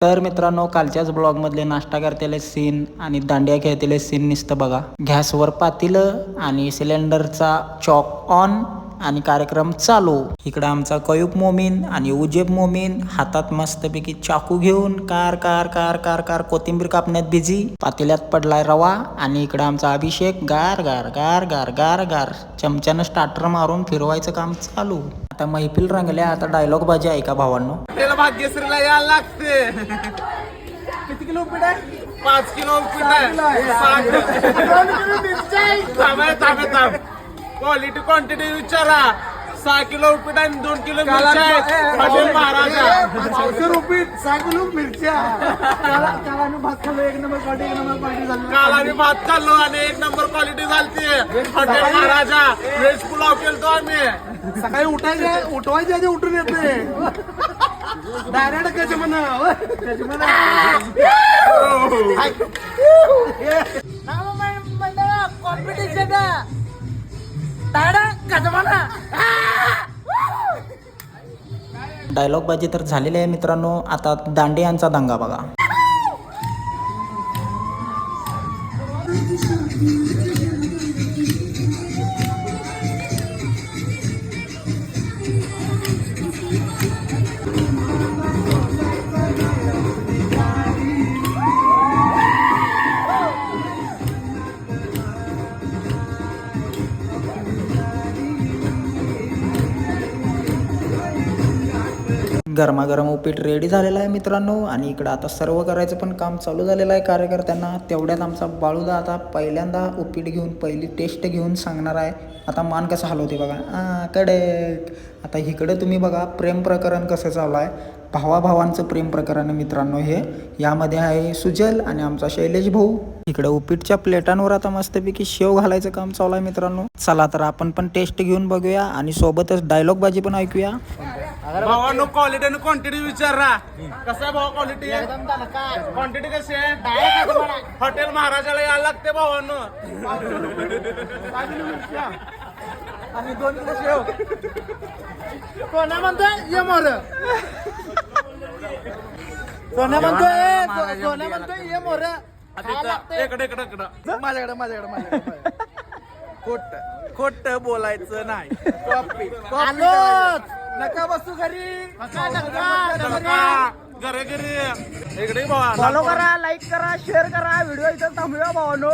तर मित्रांनो, कालच्याच ब्लॉगमधले नाश्ता करतेले सीन आणि दांडिया खेळतेले सीन नुसतं बघा. गॅसवर पातेलं आणि सिलेंडरचा चॉक ऑन आणि कार्यक्रम चालू. इकडं आमचा कयूब मोमीन आणि उजेब मोमीन हातात मस्तपैकी चाकू घेऊन car car car car car कोथिंबीर कापण्यात बिझी. पातेल्यात पडलाय रवा आणि इकडं आमचा अभिषेक गार गार गार गार गार गार चमच्यानं स्टार्टर मारून फिरवायचं काम चालू. आता मैफिल रंगल्या. आता डायलॉग बाजी ऐका भावांनो. त्याला भाग्यश्रीला यायला लागते. किती किलो उपीट आहे? 5 किलो उपीट आहे. थांब क्वालिटी क्वांटिटी विचारा. 6 किलो उपीट आणि 2 किलो मिरच्या हॉटेल महाराजा. 500 रुपये 6 किलो मिरच्या. काल आम्ही भात खाल्लो, एक नंबर क्वालिटी झाली. काल आम्ही भात खाल्लो आणि 1 नंबर क्वालिटी झालती. हॉटेल महाराजा व्हेज पुलाव केलतो आम्ही. सकाळी उठवायच्या आधी उठून येते डायरेक्ट कसे म्हणा कॉम्पिटिशन डायलॉग बाजी तर झालेली आहे मित्रांनो. आता दांडियांचा दंगा बघा. गरमागरम उपीट रेडी झालेला आहे मित्रांनो. आणि इकडं आता सर्व करायचं पण काम चालू झालेलं आहे कार्यकर्त्यांना. तेवढ्यात आमचा बाळूदा आता पहिल्यांदा उपीट घेऊन पहिली टेस्ट घेऊन सांगणार आहे. आता मान कसं हलवते बघा. कडक. आता इकडं तुम्ही बघा प्रेम प्रकरण कसं चालू आहे. भावाभावांचं प्रेम प्रकरण मित्रांनो हे. यामध्ये आहे सुजल आणि आमचा शैलेश भाऊ. इकडे उपीटच्या प्लेटांवर आता मस्तपैकी शेव घालायचं काम चालू आहे मित्रांनो. चला तर आपण पण टेस्ट घेऊन बघूया आणि सोबतच डायलॉग बाजी पण ऐकूया. भावानो क्वालिटी आणि क्वांटिटी विचारा. कसं आहे भावा क्वालिटी? क्वांटिटी कशी आहे? हॉटेल महाराजाला यायला लागते भावानो. आणि 2 किलो शेव. कोणा म्हणतोय ये मोर. सोन्या म्हणतोय ये मोर. इकडे माझ्याकडे खोट बोलायचं नाही. नका बसू घरी. घरी इकडे भावा फॉलो करा, लाईक करा, शेअर करा. व्हिडिओ इथं थांबूया भावानो.